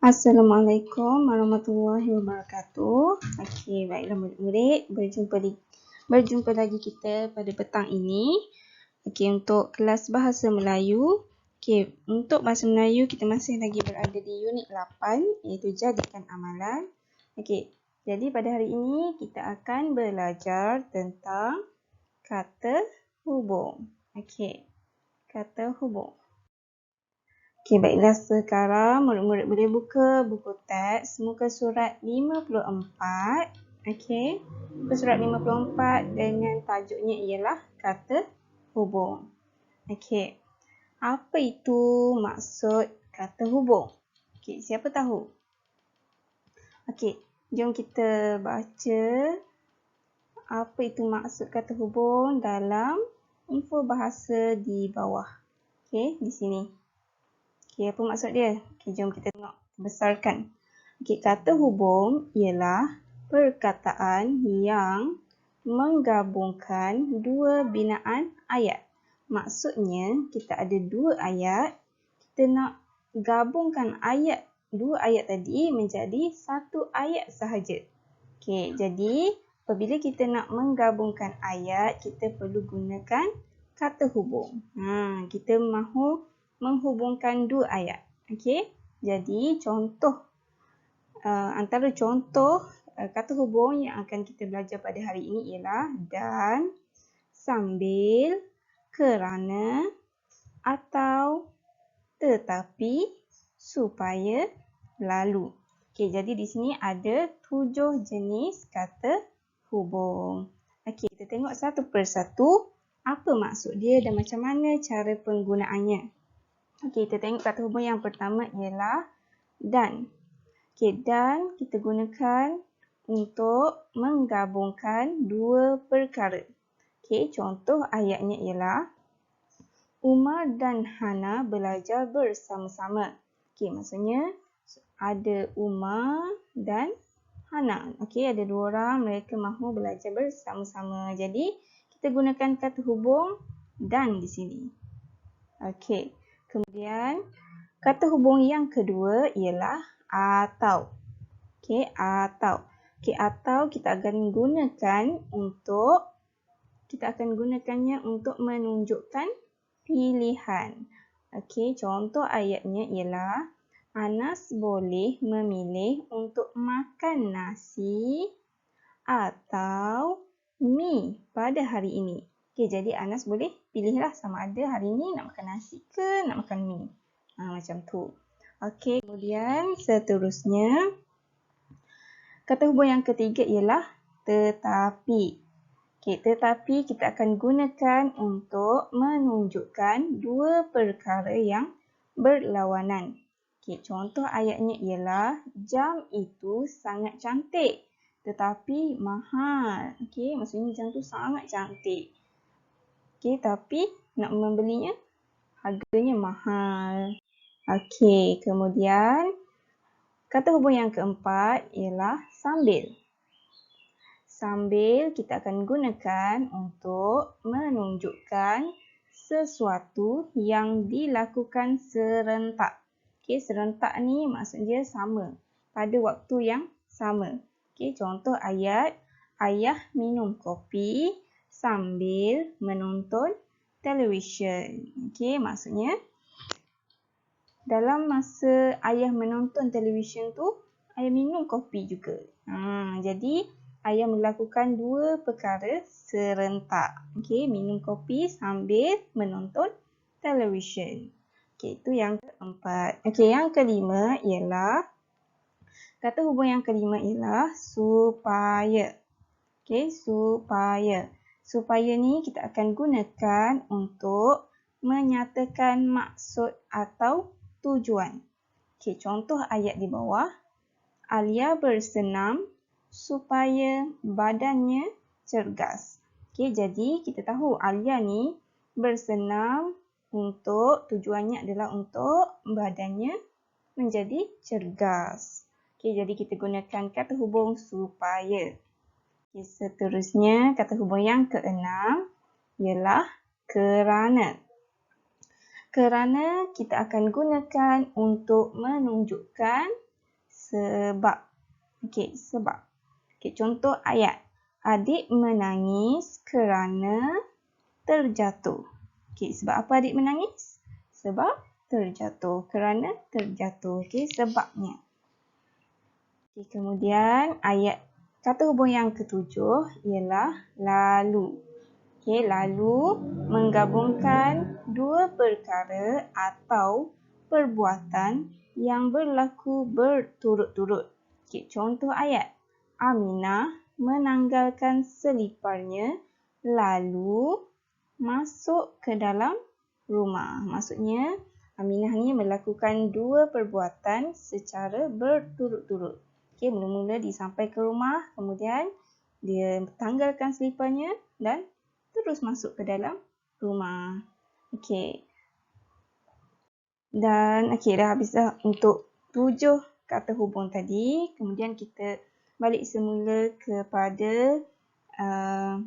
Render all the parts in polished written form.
Assalamualaikum warahmatullahi wabarakatuh. Okey, baiklah murid-murid, berjumpa lagi kita pada petang ini. Okey, untuk kelas bahasa Melayu. Okey, untuk bahasa Melayu kita masih lagi berada di unit 8 iaitu jadikan amalan. Okey, jadi pada hari ini kita akan belajar tentang kata hubung. Okey, kata hubung. Okey, baiklah sekarang murid-murid boleh buka buku teks muka surat 54. Okey, muka surat 54 dengan tajuknya ialah kata hubung. Okey, apa itu maksud kata hubung? Okey, siapa tahu? Okey, jom kita baca apa itu maksud kata hubung dalam info bahasa di bawah. Okey, di sini. Okey, apa maksud dia? Okey, jom kita tengok besarkan. Okey, kata hubung ialah perkataan yang menggabungkan dua binaan ayat. Maksudnya, kita ada dua ayat, kita nak gabungkan dua ayat tadi menjadi satu ayat sahaja. Okey, jadi apabila kita nak menggabungkan ayat, kita perlu gunakan kata hubung. Kita mahu menghubungkan dua ayat. Okey, jadi antara contoh kata hubung yang akan kita belajar pada hari ini ialah dan, sambil, kerana, atau, tetapi, supaya, lalu. Okey, jadi di sini ada 7 jenis kata hubung. Okey, kita tengok satu persatu apa maksud dia dan macam mana cara penggunaannya. Okey, kita tengok kata hubung yang pertama ialah dan. Okey, dan kita gunakan untuk menggabungkan dua perkara. Okey, contoh ayatnya ialah Umar dan Hana belajar bersama-sama. Okey, maksudnya ada Umar dan Hana. Okey, ada dua orang, mereka mahu belajar bersama-sama. Jadi, kita gunakan kata hubung dan di sini. Okey. Kemudian, kata hubung yang kedua ialah atau. Okey, atau. Okey, atau kita akan gunakannya untuk menunjukkan pilihan. Okey, contoh ayatnya ialah Anas boleh memilih untuk makan nasi atau mi pada hari ini. Okey, jadi Anas boleh pilihlah sama ada hari ini nak makan nasi ke nak makan mi. Macam tu. Okey, kemudian seterusnya kata hubung yang ketiga ialah tetapi. Okey, tetapi kita akan gunakan untuk menunjukkan dua perkara yang berlawanan. Okey, contoh ayatnya ialah jam itu sangat cantik tetapi mahal. Okey, maksudnya jam tu sangat cantik. Okey, tapi nak membelinya harganya mahal. Okey, kemudian kata hubung yang keempat ialah sambil. Sambil kita akan gunakan untuk menunjukkan sesuatu yang dilakukan serentak. Okey, serentak ni maksudnya sama pada waktu yang sama. Okey, contoh ayat ayah minum kopi sambil menonton televisyen. Okey, maksudnya dalam masa ayah menonton televisyen tu, ayah minum kopi juga. Jadi ayah melakukan dua perkara serentak. Okey, minum kopi sambil menonton televisyen. Okey, itu yang keempat. Okey, yang kelima ialah kata hubung yang kelima ialah supaya. Okey, supaya. Supaya ni kita akan gunakan untuk menyatakan maksud atau tujuan. Okey, contoh ayat di bawah. Alia bersenam supaya badannya cergas. Okey, jadi kita tahu Alia ni bersenam untuk tujuannya adalah untuk badannya menjadi cergas. Okey, jadi kita gunakan kata hubung supaya. Okey, seterusnya kata hubung yang keenam ialah kerana. kerana kita akan gunakan untuk menunjukkan sebab. Okey, sebab. Okey, contoh ayat. Adik menangis kerana terjatuh. Okey, sebab apa adik menangis? Sebab terjatuh. Kerana terjatuh. Okey, sebabnya. Okey, kemudian ayat kata hubung yang ketujuh ialah lalu. Okey, lalu menggabungkan dua perkara atau perbuatan yang berlaku berturut-turut. Okey, contoh ayat. Aminah menanggalkan seliparnya lalu masuk ke dalam rumah. Maksudnya, Aminah ni melakukan dua perbuatan secara berturut-turut. Okey, mula-mula dia sampai ke rumah, kemudian dia tanggalkan seliparnya dan terus masuk ke dalam rumah. Okey. Dan okey, dah habis dah untuk 7 kata hubung tadi. Kemudian kita balik semula kepada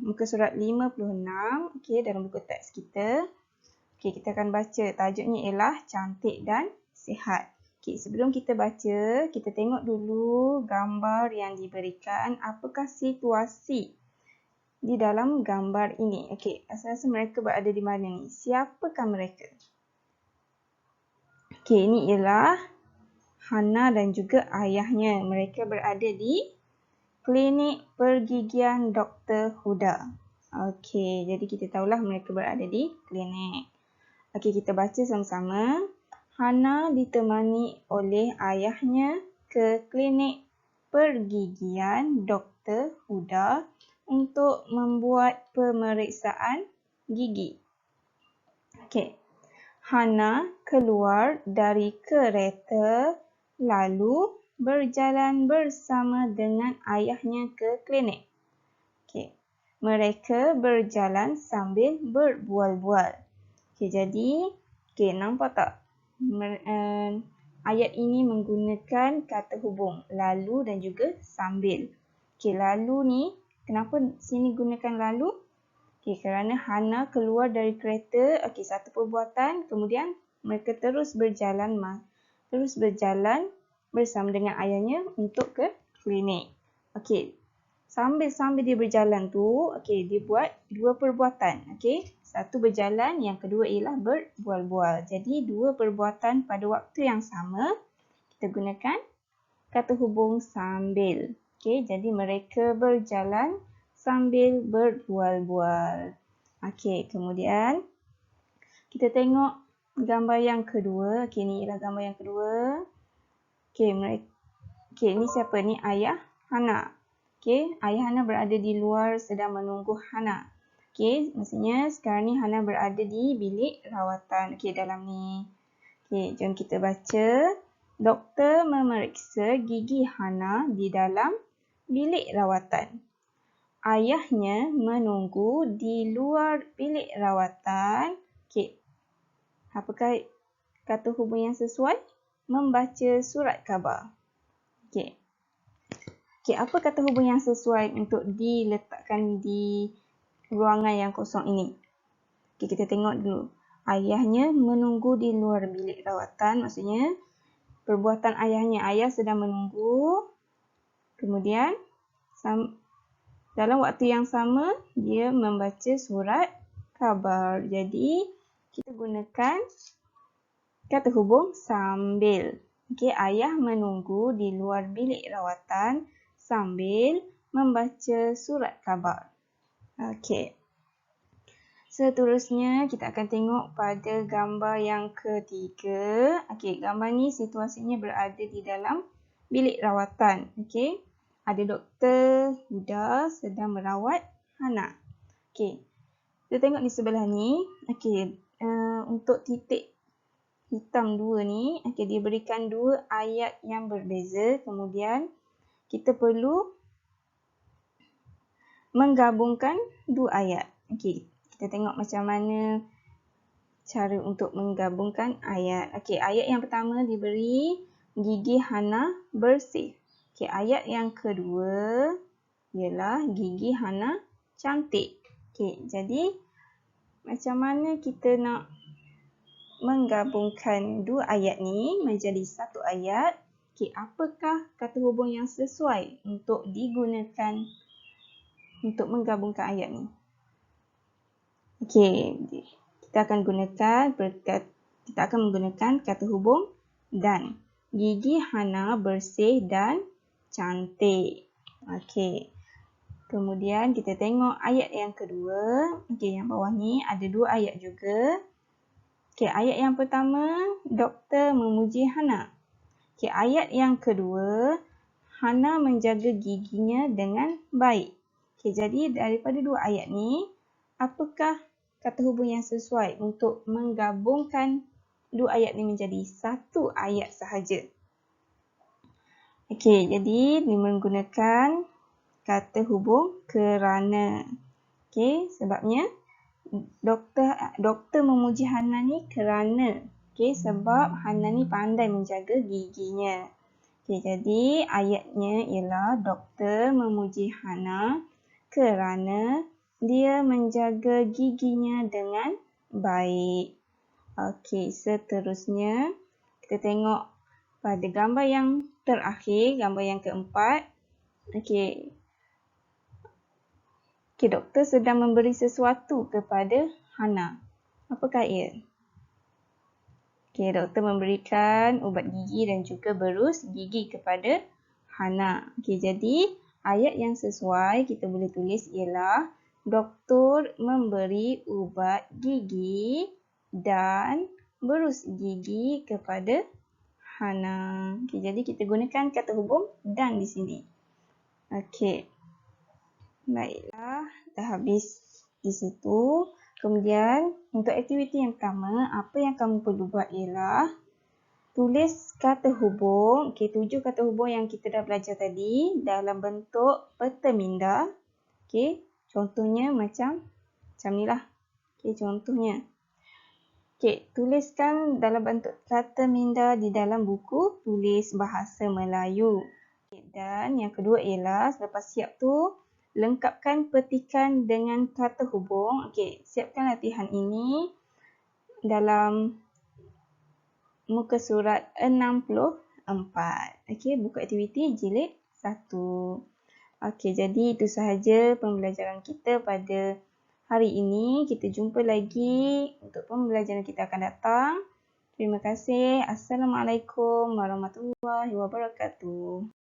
muka surat 56. Okey, dalam buku teks kita. Okey, kita akan baca. Tajuknya ialah Cantik dan Sihat. Okey, sebelum kita baca, kita tengok dulu gambar yang diberikan. Apakah situasi di dalam gambar ini? Okey, rasa-rasa mereka berada di mana ni? Siapakah mereka? Okey, ini ialah Hana dan juga ayahnya. Mereka berada di klinik pergigian Dr. Huda. Okey, jadi kita tahulah mereka berada di klinik. Okey, kita baca sama-sama. Hana ditemani oleh ayahnya ke klinik pergigian Dr. Huda untuk membuat pemeriksaan gigi. Okey. Hana keluar dari kereta lalu berjalan bersama dengan ayahnya ke klinik. Okey. Mereka berjalan sambil berbual-bual. Okey, jadi nampak tak? Ayat ini menggunakan kata hubung lalu dan juga sambil. Okey, lalu ni kenapa sini gunakan lalu? Okey, kerana Hana keluar dari kereta, okey, satu perbuatan, kemudian mereka terus berjalan bersama dengan ayahnya untuk ke klinik. Okey, sambil dia berjalan tu, okey, dia buat dua perbuatan. Okey, satu berjalan, yang kedua ialah berbual-bual. Jadi dua perbuatan pada waktu yang sama, kita gunakan kata hubung sambil. Okey, jadi mereka berjalan sambil berbual-bual. Okey, kemudian kita tengok gambar yang kedua. Okey, ni ialah gambar yang kedua. Okey, ni siapa? Ni ayah Hana. Okey, ayah Hana berada di luar sedang menunggu Hana. Okey, maksudnya sekarang ni Hana berada di bilik rawatan. Okey, dalam ni. Okey, jom kita baca. Doktor memeriksa gigi Hana di dalam bilik rawatan. Ayahnya menunggu di luar bilik rawatan. Okey. Apakah kata hubung yang sesuai? Membaca surat khabar. Okey. Okey, apa kata hubung yang sesuai untuk diletakkan di ruangan yang kosong ini? Okey, kita tengok dulu. Ayahnya menunggu di luar bilik rawatan. Maksudnya, perbuatan ayahnya. Ayah sedang menunggu. Kemudian, dalam waktu yang sama, dia membaca surat khabar. Jadi, kita gunakan kata hubung sambil. Okey, ayah menunggu di luar bilik rawatan sambil membaca surat khabar. Okey. Seterusnya, kita akan tengok pada gambar yang ketiga. Okey, gambar ni situasinya berada di dalam bilik rawatan. Okey. Ada Dr. Huda sedang merawat Hana. Okey. Kita tengok di sebelah ni. Okey, untuk titik hitam dua ni, okey, dia berikan dua ayat yang berbeza. Kemudian kita perlu menggabungkan dua ayat. Okey, kita tengok macam mana cara untuk menggabungkan ayat. Okey, ayat yang pertama diberi gigi Hana bersih. Okey, ayat yang kedua ialah gigi Hana cantik. Okey, jadi macam mana kita nak menggabungkan dua ayat ni menjadi satu ayat, okey, apakah kata hubung yang sesuai untuk digunakan untuk menggabungkan ayat ni? Okey, kita akan menggunakan kata hubung dan. Gigi Hana bersih dan cantik. Okey. Kemudian kita tengok ayat yang kedua. Okey, yang bawah ni ada dua ayat juga. Okey, ayat yang pertama, doktor memuji Hana. Okey, ayat yang kedua, Hana menjaga giginya dengan baik. Okey, jadi daripada dua ayat ni, apakah kata hubung yang sesuai untuk menggabungkan dua ayat ni menjadi satu ayat sahaja? Okey, jadi ni menggunakan kata hubung kerana. Okey, sebabnya doktor memuji Hana ni kerana. Okey, sebab Hana ni pandai menjaga giginya. Okey, jadi ayatnya ialah doktor memuji Hana kerana dia menjaga giginya dengan baik. Okey, seterusnya kita tengok pada gambar yang terakhir, gambar yang keempat. Okey. Okey, doktor sedang memberi sesuatu kepada Hana. Apakah ia? Okey, doktor memberikan ubat gigi dan juga berus gigi kepada Hana. Okey, jadi ayat yang sesuai kita boleh tulis ialah doktor memberi ubat gigi dan berus gigi kepada Hana. Okey, jadi kita gunakan kata hubung dan di sini. Okey. Baiklah, dah habis di situ. Kemudian, untuk aktiviti yang pertama, apa yang kamu perlu buat ialah tulis kata hubung, okey, 7 kata hubung yang kita dah belajar tadi dalam bentuk peta minda. Okey, contohnya macam ni lah. Okey, contohnya. Okey, tuliskan dalam bentuk kata minda di dalam buku tulis bahasa Melayu. Okay, dan yang kedua ialah selepas siap tu, lengkapkan petikan dengan kata hubung. Okey, siapkan latihan ini dalam muka surat 64. Okey, buku aktiviti jilid 1. Okey, jadi itu sahaja pembelajaran kita pada hari ini. Kita jumpa lagi untuk pembelajaran kita akan datang. Terima kasih. Assalamualaikum warahmatullahi wabarakatuh.